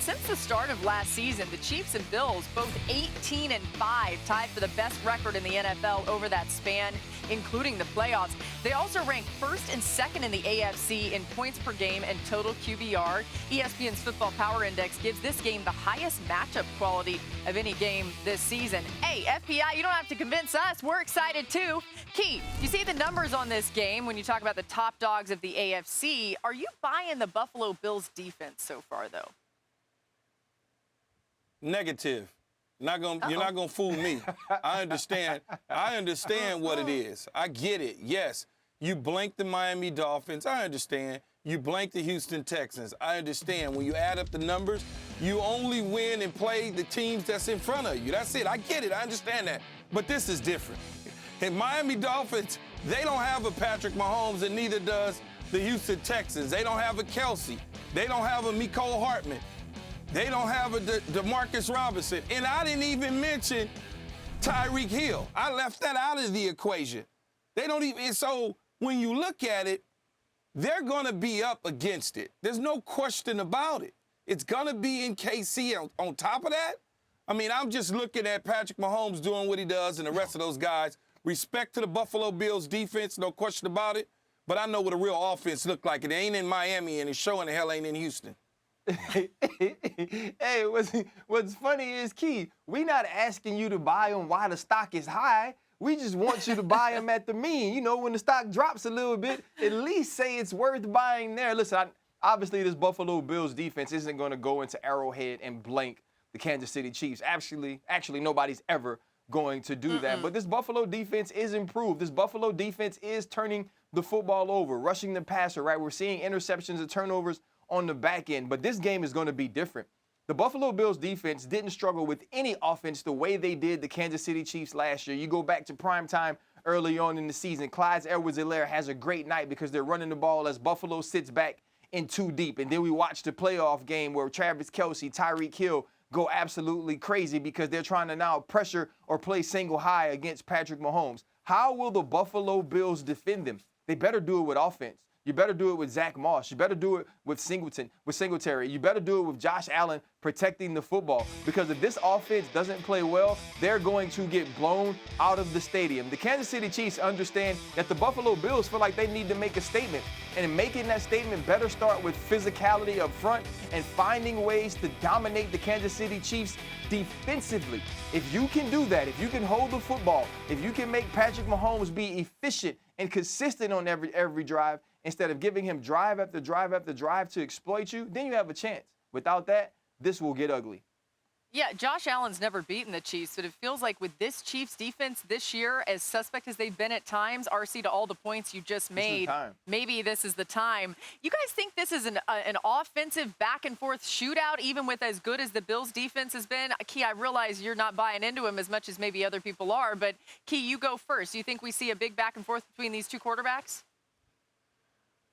Since the start of last season, the Chiefs and Bills, both 18-5, tied for the best record in the NFL over that span, including the playoffs. They also rank first and second in the AFC in points per game and total QBR. ESPN's Football Power Index gives this game the highest matchup quality of any game this season. Hey, FPI, you don't have to convince us. We're excited too. Key, you see the numbers on this game when you talk about the top dogs of the AFC. Are you buying the Buffalo Bills defense so far, though? Negative. You're not gonna fool me. I understand. I understand what it is. I get it. Yes, you blank the Miami Dolphins. I understand. You blank the Houston Texans. I understand. When you add up the numbers, you only win and play the teams that's in front of you. That's it. I get it. I understand that. But this is different. In Miami Dolphins, they don't have a Patrick Mahomes, and neither does the Houston Texans. They don't have a Kelsey. They don't have a Mecole Hardman. They don't have a DeMarcus Robinson. And I didn't even mention Tyreek Hill. I left that out of the equation. They don't even. So when you look at it, they're going to be up against it. There's no question about it. It's going to be in KC. On top of that, I mean, I'm just looking at Patrick Mahomes doing what he does and the rest of those guys. Respect to the Buffalo Bills defense, no question about it. But I know what a real offense look like. It ain't in Miami, and it's showing the hell ain't in Houston. Hey, what's funny is, Key, we not asking you to buy them while the stock is high. We just want you to buy them at the mean. You know, when the stock drops a little bit, at least say it's worth buying there. Listen, obviously this Buffalo Bills defense isn't going to go into Arrowhead and blank the Kansas City Chiefs. Actually, nobody's ever going to do that. But this Buffalo defense is improved. This Buffalo defense is turning the football over, rushing the passer, right? We're seeing interceptions and turnovers on the back end, but this game is going to be different. The Buffalo Bills defense didn't struggle with any offense the way they did the Kansas City Chiefs last year. You go back to prime time early on in the season, Clyde Edwards-Helaire has a great night because they're running the ball as Buffalo sits back in too deep. And then we watch the playoff game where Travis Kelce, Tyreek Hill go absolutely crazy because they're trying to now pressure or play single high against Patrick Mahomes. How will the Buffalo Bills defend them? They better do it with offense. You better do it with Zach Moss. You better do it with Singletary. You better do it with Josh Allen protecting the football. Because if this offense doesn't play well, they're going to get blown out of the stadium. The Kansas City Chiefs understand that the Buffalo Bills feel like they need to make a statement. And in making that statement better start with physicality up front and finding ways to dominate the Kansas City Chiefs defensively. If you can do that, if you can hold the football, if you can make Patrick Mahomes be efficient and consistent on every drive, instead of giving him drive after drive after drive to exploit you, then you have a chance. Without that, this will get ugly. Yeah, Josh Allen's never beaten the Chiefs, but it feels like with this Chiefs defense this year, as suspect as they've been at times, RC, to all the points you just made, maybe this is the time. You guys think this is an offensive back-and-forth shootout, even with as good as the Bills' defense has been? Key, I realize you're not buying into him as much as maybe other people are, but Key, you go first. Do you think we see a big back-and-forth between these two quarterbacks?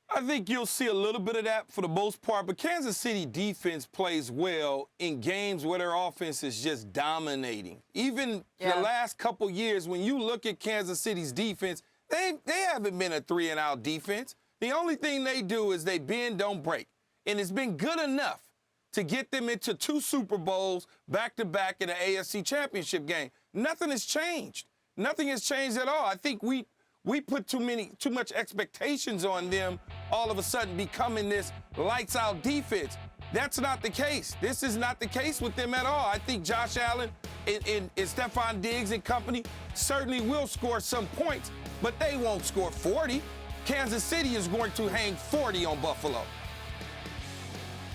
I think you'll see a little bit of that for the most part, but Kansas City defense plays well in games where their offense is just dominating. Even the last couple years, when you look at Kansas City's defense, they haven't been a 3-and-out defense. The only thing they do is they bend, don't break. And it's been good enough to get them into 2 Super Bowls back-to-back in the AFC Championship game. Nothing has changed. Nothing has changed at all. I think we put too much expectations on them all of a sudden becoming this lights-out defense. That's not the case. This is not the case with them at all. I think Josh Allen and Stephon Diggs and company certainly will score some points, but they won't score 40. Kansas City is going to hang 40 on Buffalo.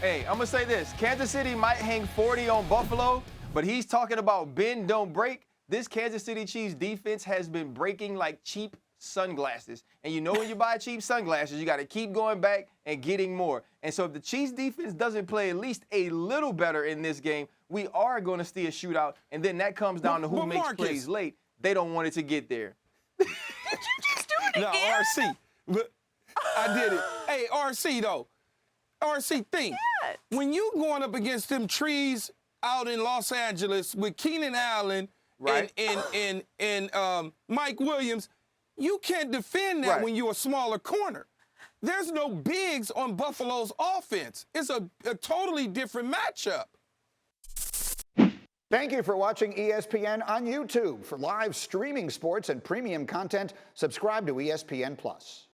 Hey, I'm going to say this. Kansas City might hang 40 on Buffalo, but he's talking about bend, don't break. This Kansas City Chiefs defense has been breaking like cheap sunglasses. And you know when you buy cheap sunglasses, you got to keep going back and getting more. And so if the Chiefs defense doesn't play at least a little better in this game, we are going to see a shootout. And then that comes down to who makes plays late. They don't want it to get there. Did you just do it again? No, RC. But I did it. Hey, RC, though. RC, think. When you going up against them trees out in Los Angeles with Keenan Allen and Mike Williams, you can't defend that when you're a smaller corner. There's no bigs on Buffalo's offense. It's a totally different matchup. Thank you for watching ESPN on YouTube. For live streaming sports and premium content, subscribe to ESPN+.